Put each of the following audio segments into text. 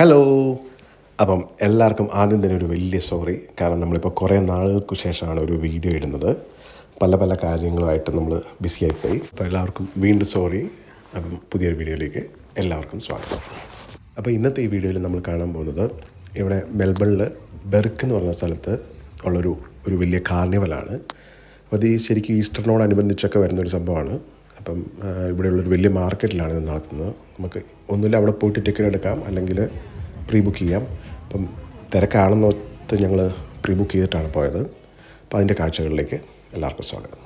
Hello. അപ്പം എല്ലാവർക്കും ആദ്യം തന്നെ ഒരു വലിയ സോറി. കാരണം നമ്മളിപ്പോൾ കുറേ നാളുകൾക്ക് ശേഷമാണ് ഒരു വീഡിയോ ഇടുന്നത്. പല പല കാര്യങ്ങളുമായിട്ട് നമ്മൾ ബിസി ആയിപ്പോയി. അപ്പോൾ എല്ലാവർക്കും വീണ്ടും സോറി. അപ്പം പുതിയൊരു വീഡിയോയിലേക്ക് എല്ലാവർക്കും സ്വാഗതം. അപ്പോൾ ഇന്നത്തെ ഈ വീഡിയോയിൽ നമ്മൾ കാണാൻ പോകുന്നത് ഇവിടെ മെൽബണിൽ ബെർക്ക് എന്ന് പറഞ്ഞ സ്ഥലത്ത് ഉള്ളൊരു വലിയ കാർണിവലാണ്. അപ്പോൾ അത് ശരിക്കും ഈസ്റ്ററിനോടനുബന്ധിച്ചൊക്കെ വരുന്നൊരു സംഭവമാണ്. അപ്പം ഇവിടെയുള്ളൊരു വലിയ മാർക്കറ്റിലാണ് ഇത് നടത്തുന്നത്. നമുക്ക് ഒന്നുമില്ല അവിടെ പോയിട്ട് ടിക്കറ്റ് എടുക്കാം, അല്ലെങ്കിൽ പ്രീ ബുക്ക് ചെയ്യാം. അപ്പം തിരക്കാണെന്നോർത്ത് ഞങ്ങൾ പ്രീ ബുക്ക് ചെയ്തിട്ടാണ് പോയത്. അപ്പോൾ അതിൻ്റെ കാഴ്ചകളിലേക്ക് എല്ലാവർക്കും സ്വാഗതം.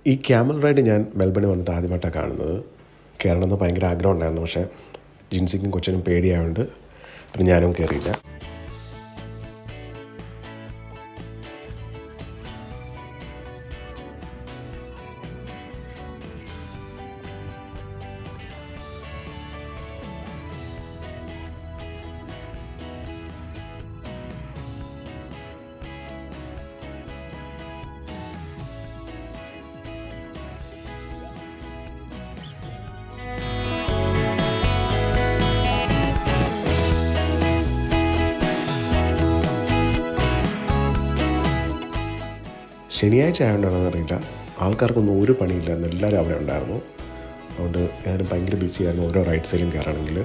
ഈ ക്യാമൽ റൈഡ് ഞാൻ മെൽബണിൽ വന്നിട്ട് ആദ്യമായിട്ടാണ് കാണുന്നത്. കയറണമെന്ന് ഭയങ്കര ആഗ്രഹം ഉണ്ടായിരുന്നു, പക്ഷേ ജിൻസിക്കും കൊച്ചിനും പേടിയായതുകൊണ്ട് പിന്നെ ഞാനും കയറിയില്ല. ശനിയാഴ്ച ആയതുകൊണ്ടാണെന്ന് അറിയില്ല, ആൾക്കാർക്കൊന്നും ഒരു പണിയില്ലായിരുന്നു, എല്ലാവരും അവിടെ ഉണ്ടായിരുന്നു. അതുകൊണ്ട് എല്ലാവരും ഭയങ്കര ബിസി ആയിരുന്നു ഓരോ റൈഡ്സിലും കയറണമെങ്കിൽ.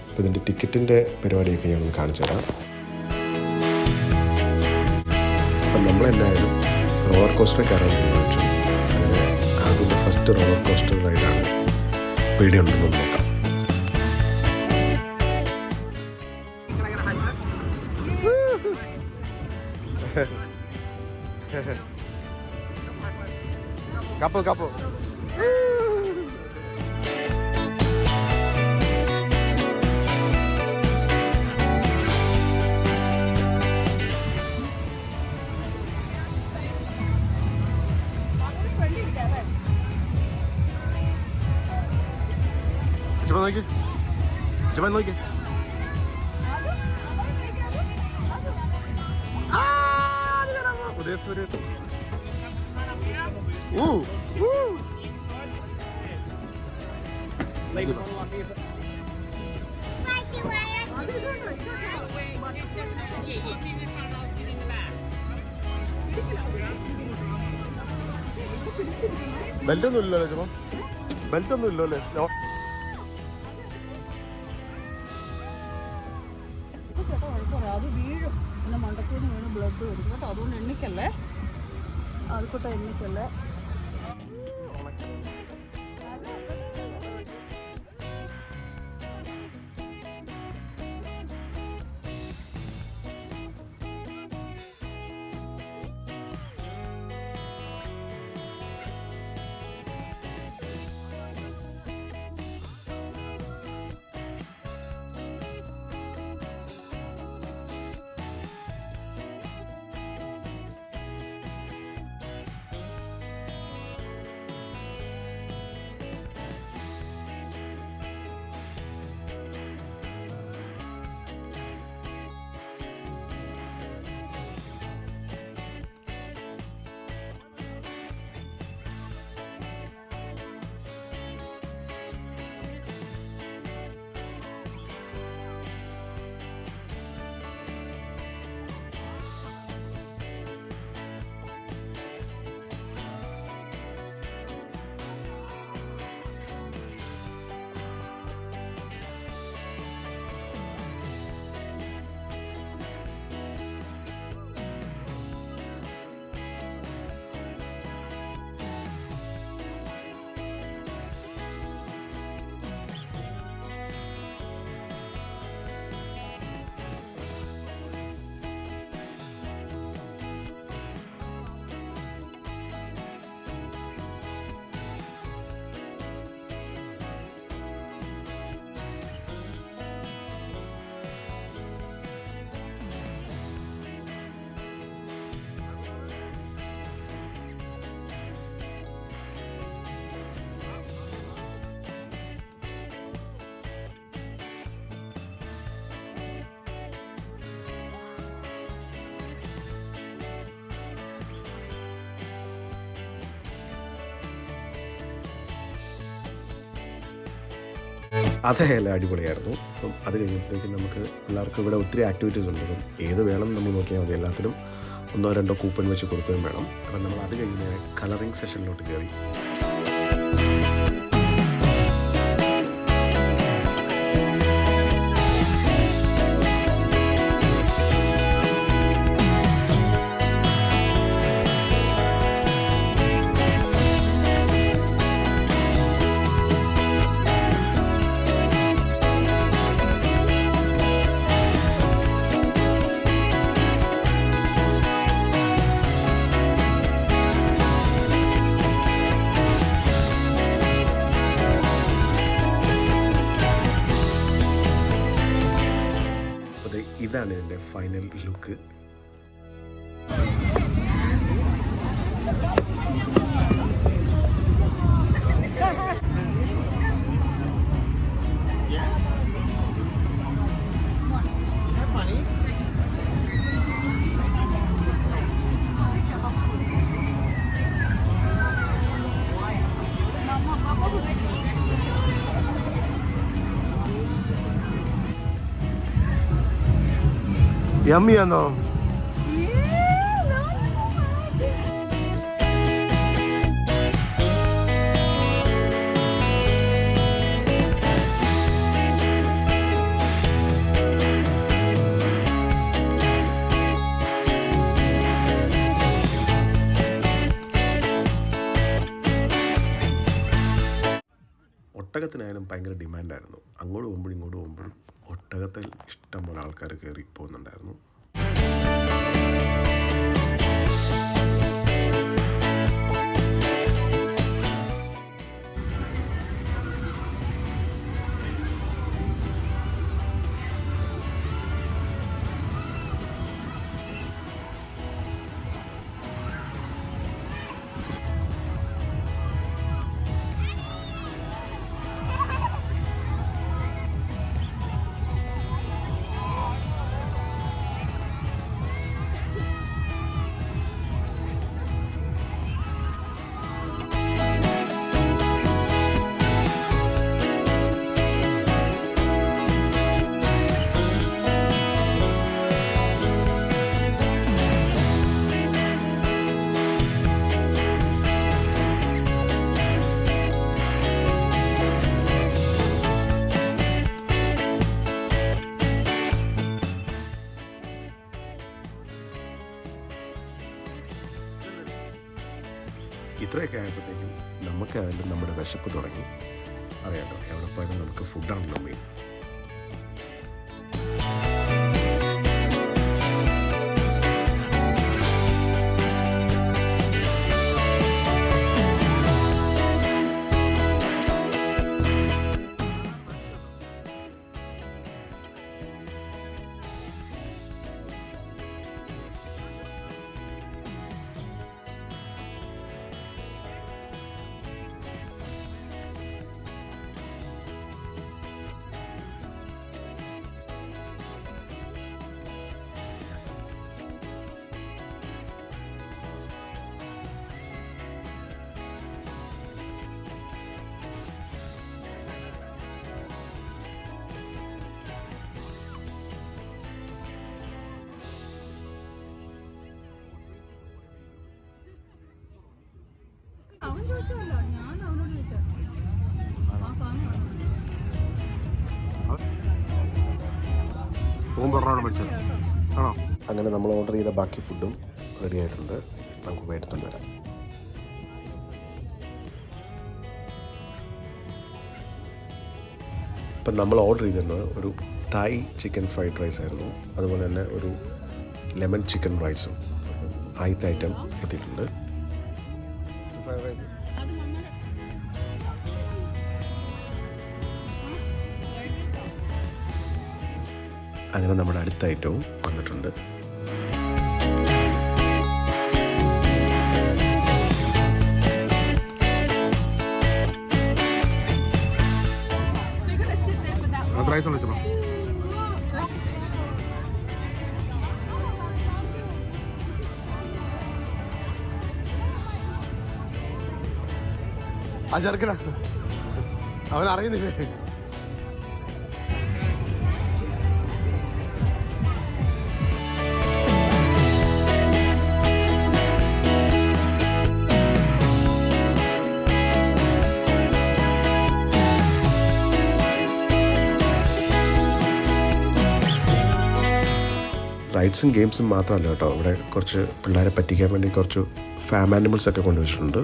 അപ്പോൾ ഇതിൻ്റെ ടിക്കറ്റിൻ്റെ പരിപാടിയൊക്കെ ഞാനൊന്ന് കാണിച്ചു തരാം. അപ്പം നമ്മളെല്ലാവരും റോളർ കോസ്റ്റർ കയറാൻ തീരുമാനിച്ചു. അങ്ങനെ അതിൻ്റെ ഫസ്റ്റ് റോളർ കോസ്റ്റർ റൈഡാണ്. പേടിയുണ്ടെന്ന് നോക്കാം. Couple. Cepat lagi. Udah sudah. ബെൽറ്റൊന്നും ഇല്ലല്ലോ ചേട്ടാ, ബെൽറ്റൊന്നും ഇല്ലല്ലേ? അത് വീഴും, പിന്നെ മണ്ടക്കൂന്ന് വീണ് ബ്ലഡ് വരും കേട്ടോ. അതുകൊണ്ട് എണ്ണിക്കല്ലേ, ആൾക്കൊട്ട് എണ്ണിക്കല്ലേ. അതെല്ലാം അടിപൊളിയായിരുന്നു. അപ്പം അത് കഴിഞ്ഞപ്പോഴത്തേക്കും നമുക്ക് പിള്ളേർക്ക് ഇവിടെ ഒത്തിരി ആക്ടിവിറ്റീസ് ഉണ്ട്. അപ്പം ഏത് വേണം നമ്മൾ നോക്കിയാൽ മതി. എല്ലാത്തിനും 1-2 കൂപ്പൺ വെച്ച് കൊടുക്കുകയും വേണം. അപ്പം നമ്മൾ അത് കഴിഞ്ഞ് കളറിങ് സെഷനിലോട്ട് കയറി. ഇതാണ് ഇതിൻ്റെ ഫൈനൽ ലുക്ക്. യമ്മിയാണോ? ഒട്ടകത്തിനായാലും ഭയങ്കര ഡിമാൻഡായിരുന്നു. അങ്ങോട്ട് പോകുമ്പോഴും ഇങ്ങോട്ട് പോകുമ്പോഴും ഒട്ടകത്തിൽ ഇഷ്ടം പോലെ ആൾക്കാർ കയറി പോകുന്നുണ്ടായിരുന്നു. ഇത്രയൊക്കെ ആയപ്പോഴത്തേക്കും നമുക്കായാലും നമ്മുടെ വിശപ്പ് തുടങ്ങി. അറിയാമല്ലോ, എവിടെ പോയാലും നമുക്ക് ഫുഡാണല്ലോ മെയിൻ. ആണോ? അങ്ങനെ നമ്മൾ ഓർഡർ ചെയ്ത ബാക്കി ഫുഡും റെഡി ആയിട്ടുണ്ട്. നമുക്ക് മേടിച്ചുകൊണ്ട് വരാം. ഇപ്പം നമ്മൾ ഓർഡർ ചെയ്തിരുന്നത് ഒരു തായ് ചിക്കൻ ഫ്രൈഡ് റൈസ് ആയിരുന്നു. അതുപോലെ തന്നെ ഒരു ലെമൺ ചിക്കൻ റൈസും. ആദ്യത്തെ ഐറ്റം എത്തിയിട്ടുണ്ട്. അങ്ങനെ നമ്മുടെ അടുത്ത ഐറ്റവും വന്നിട്ടുണ്ട്. റൈസ് ഒന്ന് വെച്ചോ. ആ ചെറുക്കടാ, അവൻ അറിയുന്നില്ലേ? റൈഡ്സും ഗെയിംസും മാത്രമല്ല കേട്ടോ, ഇവിടെ കുറച്ച് പിള്ളേരെ പറ്റിക്കാൻ വേണ്ടി കുറച്ച് ഫാം ആനിമൽസ് ഒക്കെ കൊണ്ടുവച്ചിട്ടുണ്ട്.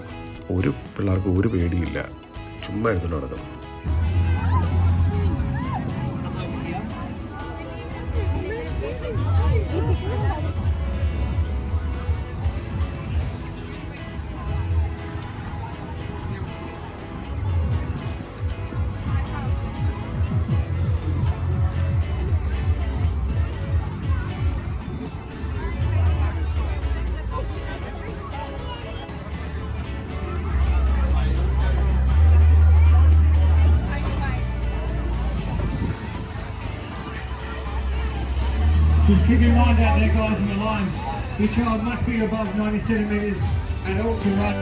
ഒരു പിള്ളേർക്ക് ഒരു പേടിയില്ല, ചുമ്മാ എടുത്തുകൊണ്ട് നടക്കും. Just keep your mind out there, guys, in the line. Your child must be above 90 centimetres and ought to run.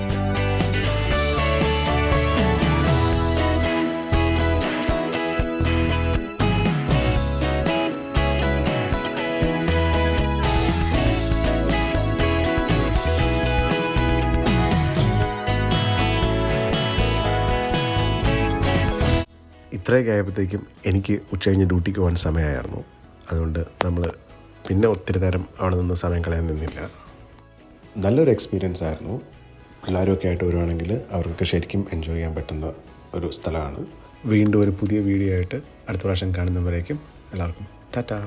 ഇത്രയൊക്കെ ആയപ്പോഴത്തേക്കും എനിക്ക് ഉച്ചകഴിഞ്ഞ് ഡ്യൂട്ടിക്ക് പോകാൻ സമയമായിരുന്നു. അതുകൊണ്ട് നമ്മൾ പിന്നെ ഒത്തിരി നേരം അവിടെ നിന്ന് സമയം കളയാൻ നിന്നില്ല. നല്ലൊരു എക്സ്പീരിയൻസ് ആയിരുന്നു. പിള്ളേരൊക്കെ ആയിട്ട് വരുവാണെങ്കിൽ അവർക്കൊക്കെ ശരിക്കും എൻജോയ് ചെയ്യാൻ പറ്റുന്ന ഒരു സ്ഥലമാണ്. വീണ്ടും ഒരു പുതിയ വീഡിയോ ആയിട്ട് അടുത്ത പ്രാവശ്യം കാണുന്നവരേക്കും എല്ലാവർക്കും ടാറ്റാ.